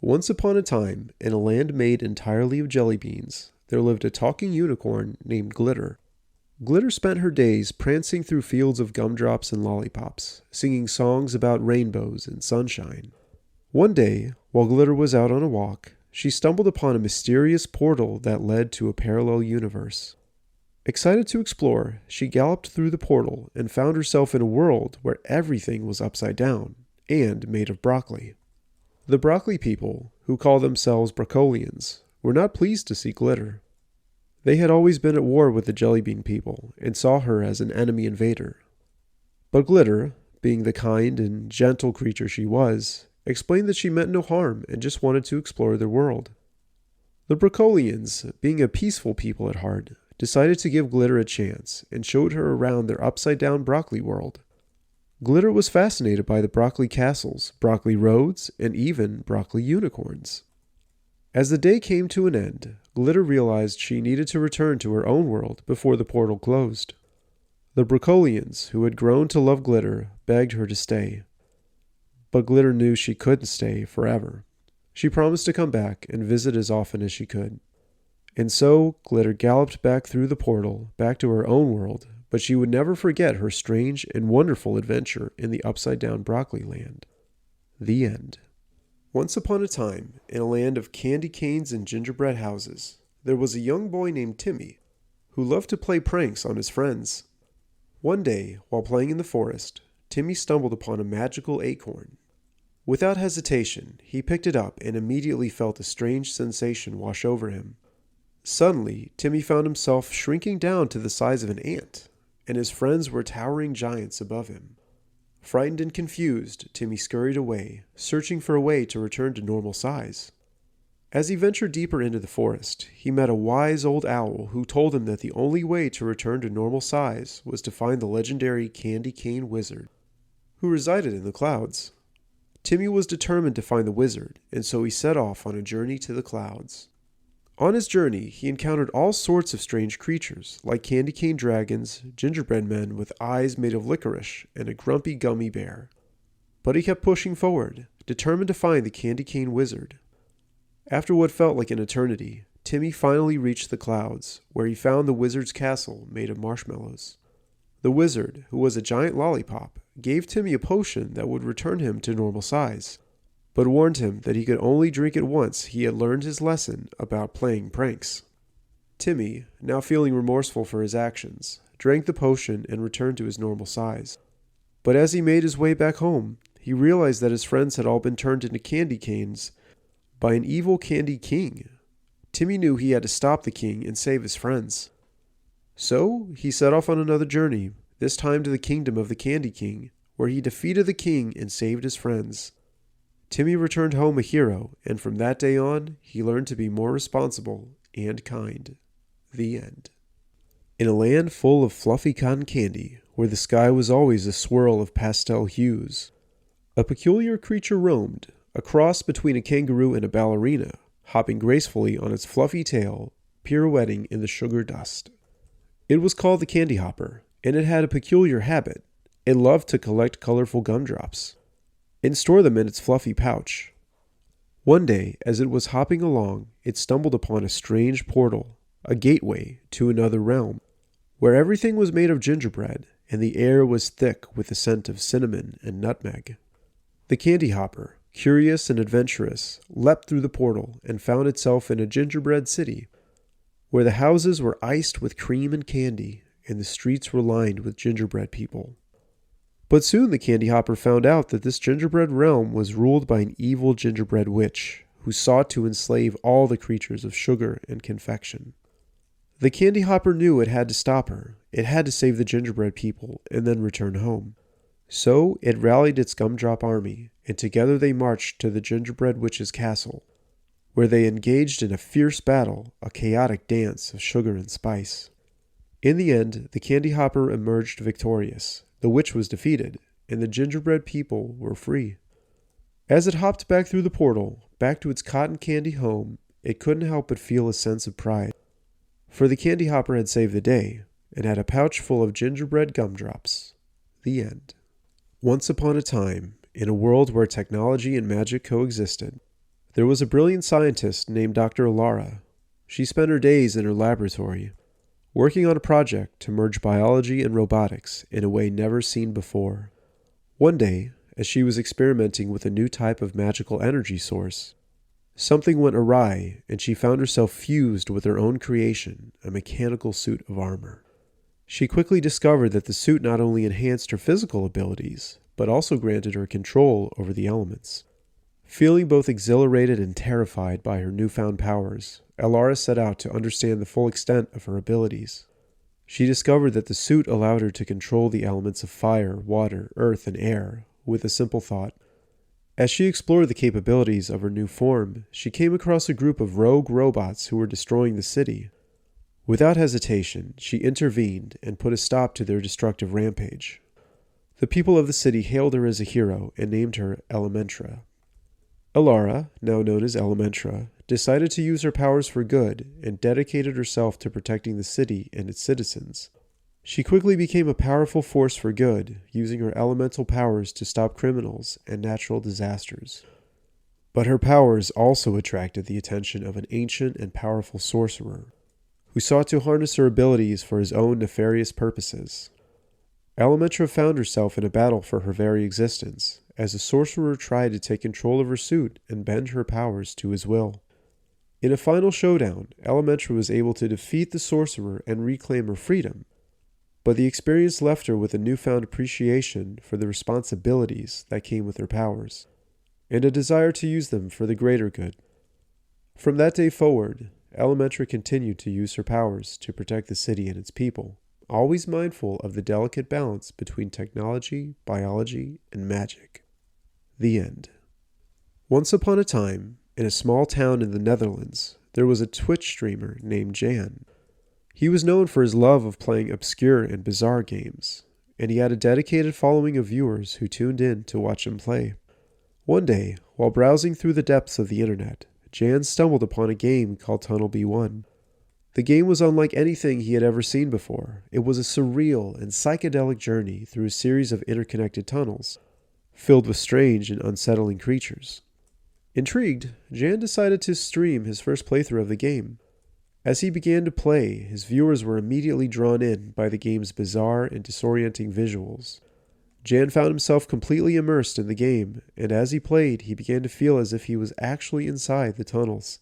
Once upon a time, in a land made entirely of jelly beans, there lived a talking unicorn named Glitter. Glitter spent her days prancing through fields of gumdrops and lollipops, singing songs about rainbows and sunshine. One day, while Glitter was out on a walk, she stumbled upon a mysterious portal that led to a parallel universe. Excited to explore, she galloped through the portal and found herself in a world where everything was upside down and made of broccoli. The broccoli people, who call themselves Broccolians, were not pleased to see Glitter. They had always been at war with the jellybean people and saw her as an enemy invader. But Glitter, being the kind and gentle creature she was, explained that she meant no harm and just wanted to explore their world. The Broccolians, being a peaceful people at heart, decided to give Glitter a chance and showed her around their upside-down broccoli world. Glitter was fascinated by the broccoli castles, broccoli roads, and even broccoli unicorns. As the day came to an end, Glitter realized she needed to return to her own world before the portal closed. The Broccolians, who had grown to love Glitter, begged her to stay. But Glitter knew she couldn't stay forever. She promised to come back and visit as often as she could. And so, Glitter galloped back through the portal, back to her own world, but she would never forget her strange and wonderful adventure in the upside-down broccoli land. The end. Once upon a time, in a land of candy canes and gingerbread houses, there was a young boy named Timmy, who loved to play pranks on his friends. One day, while playing in the forest, Timmy stumbled upon a magical acorn. Without hesitation, he picked it up and immediately felt a strange sensation wash over him. Suddenly, Timmy found himself shrinking down to the size of an ant, and his friends were towering giants above him. Frightened and confused, Timmy scurried away, searching for a way to return to normal size. As he ventured deeper into the forest, he met a wise old owl who told him that the only way to return to normal size was to find the legendary candy cane wizard, who resided in the clouds. Timmy was determined to find the wizard, and so he set off on a journey to the clouds. On his journey, he encountered all sorts of strange creatures, like candy cane dragons, gingerbread men with eyes made of licorice, and a grumpy gummy bear. But he kept pushing forward, determined to find the candy cane wizard. After what felt like an eternity, Timmy finally reached the clouds, where he found the wizard's castle made of marshmallows. The wizard, who was a giant lollipop, gave Timmy a potion that would return him to normal size, but warned him that he could only drink it once he had learned his lesson about playing pranks. Timmy, now feeling remorseful for his actions, drank the potion and returned to his normal size. But as he made his way back home, he realized that his friends had all been turned into candy canes by an evil candy king. Timmy knew he had to stop the king and save his friends. So he set off on another journey, this time to the kingdom of the Candy King, where he defeated the king and saved his friends. Timmy returned home a hero, and from that day on, he learned to be more responsible and kind. The end. In a land full of fluffy cotton candy, where the sky was always a swirl of pastel hues, a peculiar creature roamed, a cross between a kangaroo and a ballerina, hopping gracefully on its fluffy tail, pirouetting in the sugar dust. It was called the Candy Hopper, and it had a peculiar habit. It loved to collect colorful gumdrops and store them in its fluffy pouch. One day, as it was hopping along, it stumbled upon a strange portal, a gateway to another realm, where everything was made of gingerbread, and the air was thick with the scent of cinnamon and nutmeg. The Candy Hopper, curious and adventurous, leapt through the portal and found itself in a gingerbread city, where the houses were iced with cream and candy, and the streets were lined with gingerbread people. But soon the Candy Hopper found out that this gingerbread realm was ruled by an evil gingerbread witch, who sought to enslave all the creatures of sugar and confection. The Candy Hopper knew it had to stop her. It had to save the gingerbread people and then return home. So it rallied its gumdrop army, and together they marched to the gingerbread witch's castle, where they engaged in a fierce battle, a chaotic dance of sugar and spice. In the end, the Candy Hopper emerged victorious. The witch was defeated, and the gingerbread people were free. As it hopped back through the portal, back to its cotton candy home, it couldn't help but feel a sense of pride. For the Candy Hopper had saved the day, and had a pouch full of gingerbread gumdrops. The end. Once upon a time, in a world where technology and magic coexisted, There was a brilliant scientist named Dr. Alara. She spent her days in her laboratory, working on a project to merge biology and robotics in a way never seen before. One day, as she was experimenting with a new type of magical energy source, something went awry and she found herself fused with her own creation, a mechanical suit of armor. She quickly discovered that the suit not only enhanced her physical abilities, but also granted her control over the elements. Feeling both exhilarated and terrified by her newfound powers, Alara set out to understand the full extent of her abilities. She discovered that the suit allowed her to control the elements of fire, water, earth, and air with a simple thought. As she explored the capabilities of her new form, she came across a group of rogue robots who were destroying the city. Without hesitation, she intervened and put a stop to their destructive rampage. The people of the city hailed her as a hero and named her Elementra. Alara, now known as Elementra, decided to use her powers for good and dedicated herself to protecting the city and its citizens. She quickly became a powerful force for good, using her elemental powers to stop criminals and natural disasters. But her powers also attracted the attention of an ancient and powerful sorcerer, who sought to harness her abilities for his own nefarious purposes. Elementra found herself in a battle for her very existence, as the sorcerer tried to take control of her suit and bend her powers to his will. In a final showdown, Elementra was able to defeat the sorcerer and reclaim her freedom, but the experience left her with a newfound appreciation for the responsibilities that came with her powers, and a desire to use them for the greater good. From that day forward, Elementra continued to use her powers to protect the city and its people, always mindful of the delicate balance between technology, biology, and magic. The end. Once upon a time, in a small town in the Netherlands, there was a Twitch streamer named Jan. He was known for his love of playing obscure and bizarre games, and he had a dedicated following of viewers who tuned in to watch him play. One day, while browsing through the depths of the internet, Jan stumbled upon a game called Tunnel B1. The game was unlike anything he had ever seen before. It was a surreal and psychedelic journey through a series of interconnected tunnels, filled with strange and unsettling creatures. Intrigued, Jan decided to stream his first playthrough of the game. As he began to play, his viewers were immediately drawn in by the game's bizarre and disorienting visuals. Jan found himself completely immersed in the game, and as he played, he began to feel as if he was actually inside the tunnels.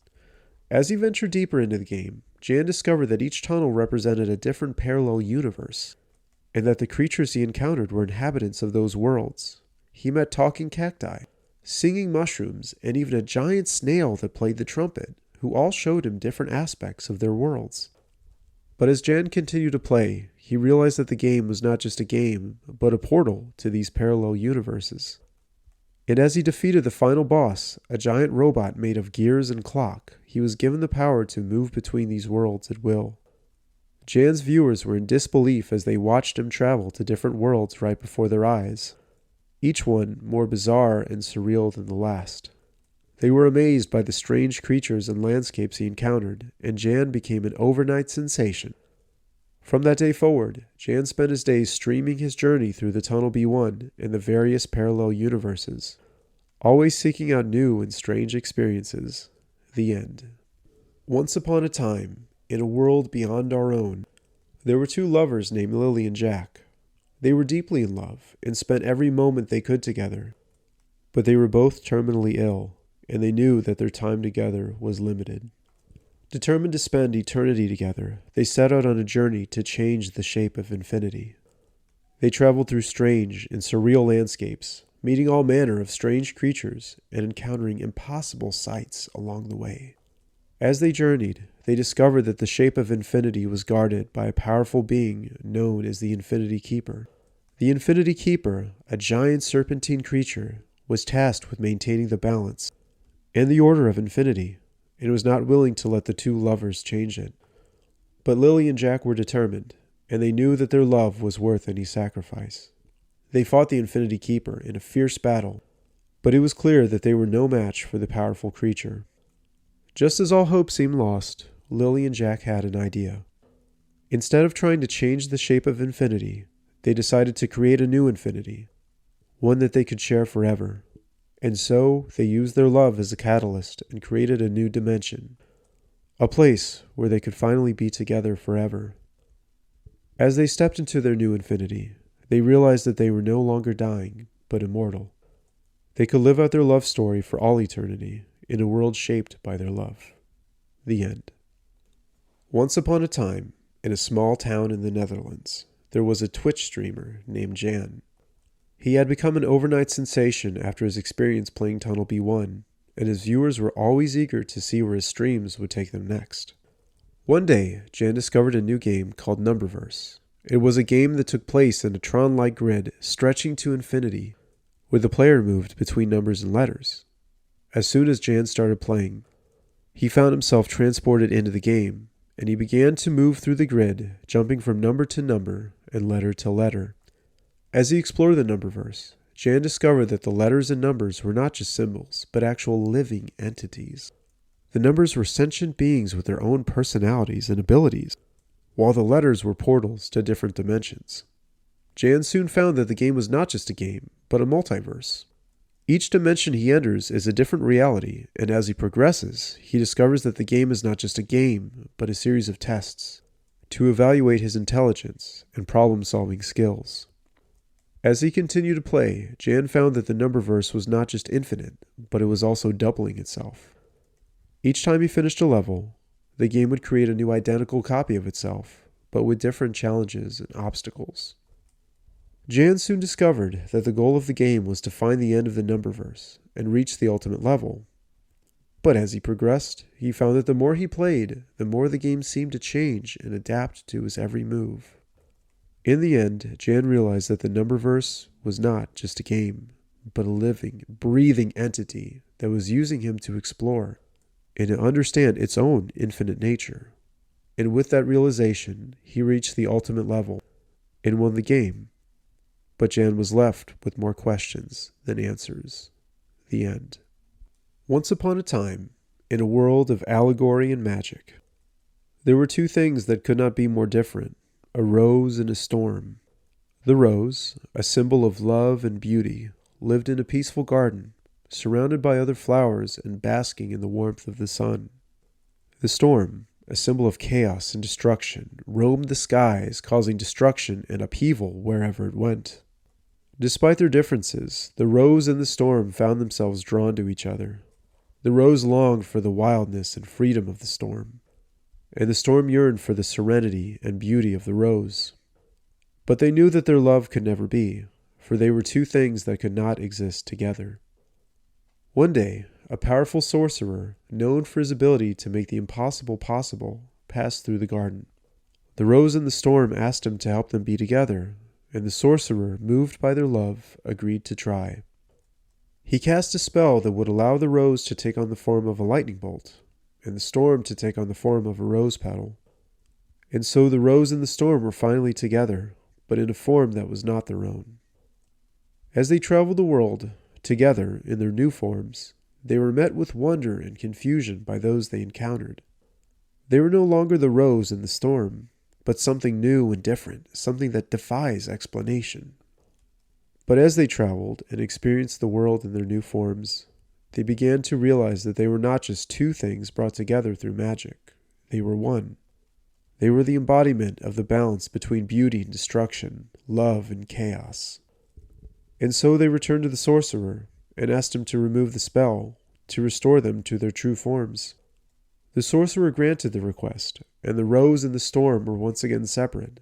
As he ventured deeper into the game, Jan discovered that each tunnel represented a different parallel universe, and that the creatures he encountered were inhabitants of those worlds. He met talking cacti, singing mushrooms, and even a giant snail that played the trumpet, who all showed him different aspects of their worlds. But as Jan continued to play, he realized that the game was not just a game, but a portal to these parallel universes. And as he defeated the final boss, a giant robot made of gears and clock, he was given the power to move between these worlds at will. Jan's viewers were in disbelief as they watched him travel to different worlds right before their eyes, each one more bizarre and surreal than the last. They were amazed by the strange creatures and landscapes he encountered, and Jan became an overnight sensation. From that day forward, Jan spent his days streaming his journey through the Tunnel B1 and the various parallel universes, always seeking out new and strange experiences. The end. Once upon a time, in a world beyond our own, there were two lovers named Lily and Jack. They were deeply in love and spent every moment they could together, but they were both terminally ill, and they knew that their time together was limited. Determined to spend eternity together, they set out on a journey to change the shape of infinity. They traveled through strange and surreal landscapes, meeting all manner of strange creatures and encountering impossible sights along the way. As they journeyed, they discovered that the shape of infinity was guarded by a powerful being known as the Infinity Keeper. The Infinity Keeper, a giant serpentine creature, was tasked with maintaining the balance and the order of infinity, and was not willing to let the two lovers change it. But Lily and Jack were determined, and they knew that their love was worth any sacrifice. They fought the Infinity Keeper in a fierce battle, but it was clear that they were no match for the powerful creature. Just as all hope seemed lost, Lily and Jack had an idea. Instead of trying to change the shape of infinity, they decided to create a new infinity, one that they could share forever. And so they used their love as a catalyst and created a new dimension, a place where they could finally be together forever. As they stepped into their new infinity, they realized that they were no longer dying, but immortal. They could live out their love story for all eternity in a world shaped by their love. The end. Once upon a time, in a small town in the Netherlands, there was a Twitch streamer named Jan. He had become an overnight sensation after his experience playing Tunnel B1, and his viewers were always eager to see where his streams would take them next. One day, Jan discovered a new game called Numberverse. It was a game that took place in a Tron-like grid stretching to infinity, where the player moved between numbers and letters. As soon as Jan started playing, he found himself transported into the game, and he began to move through the grid, jumping from number to number and letter to letter. As he explored the Numberverse, Jan discovered that the letters and numbers were not just symbols, but actual living entities. The numbers were sentient beings with their own personalities and abilities, while the letters were portals to different dimensions. Jan soon found that the game was not just a game, but a multiverse. Each dimension he enters is a different reality, and as he progresses, he discovers that the game is not just a game, but a series of tests to evaluate his intelligence and problem-solving skills. As he continued to play, Jan found that the Numberverse was not just infinite, but it was also doubling itself. Each time he finished a level, the game would create a new identical copy of itself, but with different challenges and obstacles. Jan soon discovered that the goal of the game was to find the end of the Numberverse and reach the ultimate level. But as he progressed, he found that the more he played, the more the game seemed to change and adapt to his every move. In the end, Jan realized that the Numberverse was not just a game, but a living, breathing entity that was using him to explore and to understand its own infinite nature. And with that realization, he reached the ultimate level and won the game. But Jan was left with more questions than answers. The end. Once upon a time, in a world of allegory and magic, there were two things that could not be more different, a rose and a storm. The rose, a symbol of love and beauty, lived in a peaceful garden, surrounded by other flowers and basking in the warmth of the sun. The storm, a symbol of chaos and destruction, roamed the skies, causing destruction and upheaval wherever it went. Despite their differences, the rose and the storm found themselves drawn to each other. The rose longed for the wildness and freedom of the storm, and the storm yearned for the serenity and beauty of the rose. But they knew that their love could never be, for they were two things that could not exist together. One day, a powerful sorcerer, known for his ability to make the impossible possible, passed through the garden. The rose and the storm asked him to help them be together, and the sorcerer, moved by their love, agreed to try. He cast a spell that would allow the rose to take on the form of a lightning bolt, and the storm to take on the form of a rose petal. And so the rose and the storm were finally together, but in a form that was not their own. As they traveled the world, together in their new forms, they were met with wonder and confusion by those they encountered. They were no longer the rose and the storm, but something new and different, something that defies explanation. But as they traveled and experienced the world in their new forms, they began to realize that they were not just two things brought together through magic. They were one. They were the embodiment of the balance between beauty and destruction, love and chaos. And so they returned to the sorcerer and asked him to remove the spell, to restore them to their true forms. The sorcerer granted the request, and the rose and the storm were once again separate,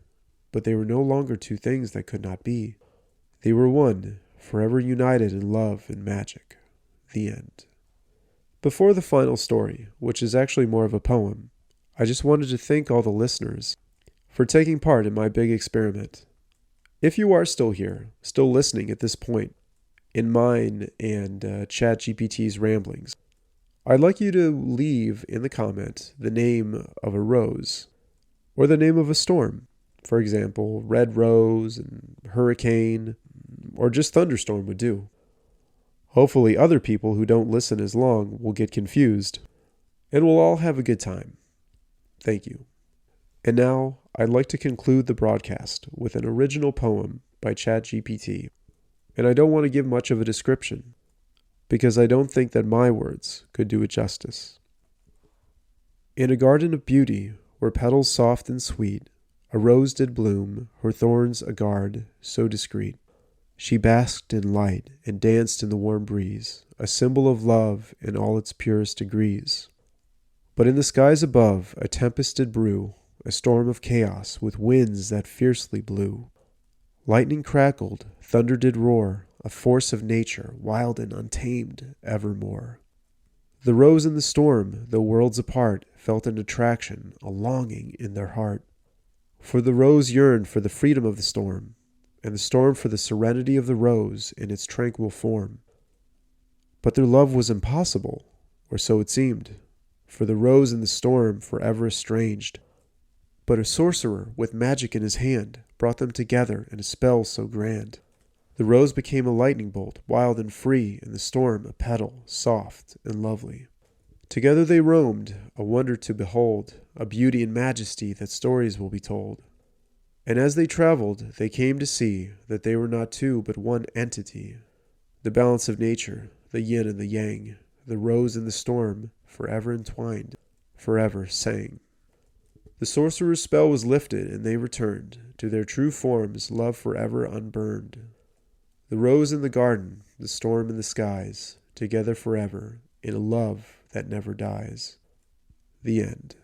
but they were no longer two things that could not be. They were one, forever united in love and magic. The end. Before the final story, which is actually more of a poem, I just wanted to thank all the listeners for taking part in my big experiment. If you are still here, still listening at this point, in mine and ChatGPT's ramblings, I'd like you to leave in the comment the name of a rose, or the name of a storm. For example, red rose and hurricane, or just thunderstorm would do. Hopefully other people who don't listen as long will get confused, and we'll all have a good time. Thank you. And now, I'd like to conclude the broadcast with an original poem by ChatGPT, and I don't want to give much of a description. because I don't think that my words could do it justice. In a garden of beauty, where petals soft and sweet, a rose did bloom, her thorns a guard, so discreet. She basked in light and danced in the warm breeze, a symbol of love in all its purest degrees. But in the skies above a tempest did brew, a storm of chaos with winds that fiercely blew. Lightning crackled, thunder did roar, a force of nature, wild and untamed evermore. The rose and the storm, though worlds apart, felt an attraction, a longing in their heart. For the rose yearned for the freedom of the storm, and the storm for the serenity of the rose in its tranquil form. But their love was impossible, or so it seemed, for the rose and the storm forever estranged. But a sorcerer with magic in his hand brought them together in a spell so grand. The rose became a lightning bolt, wild and free, and the storm a petal, soft and lovely. Together they roamed, a wonder to behold, a beauty and majesty that stories will be told. And as they traveled, they came to see that they were not two but one entity. The balance of nature, the yin and the yang, the rose and the storm, forever entwined, forever sang. The sorcerer's spell was lifted, and they returned to their true forms, love forever unburned. The rose in the garden, the storm in the skies, together forever, in a love that never dies. The end.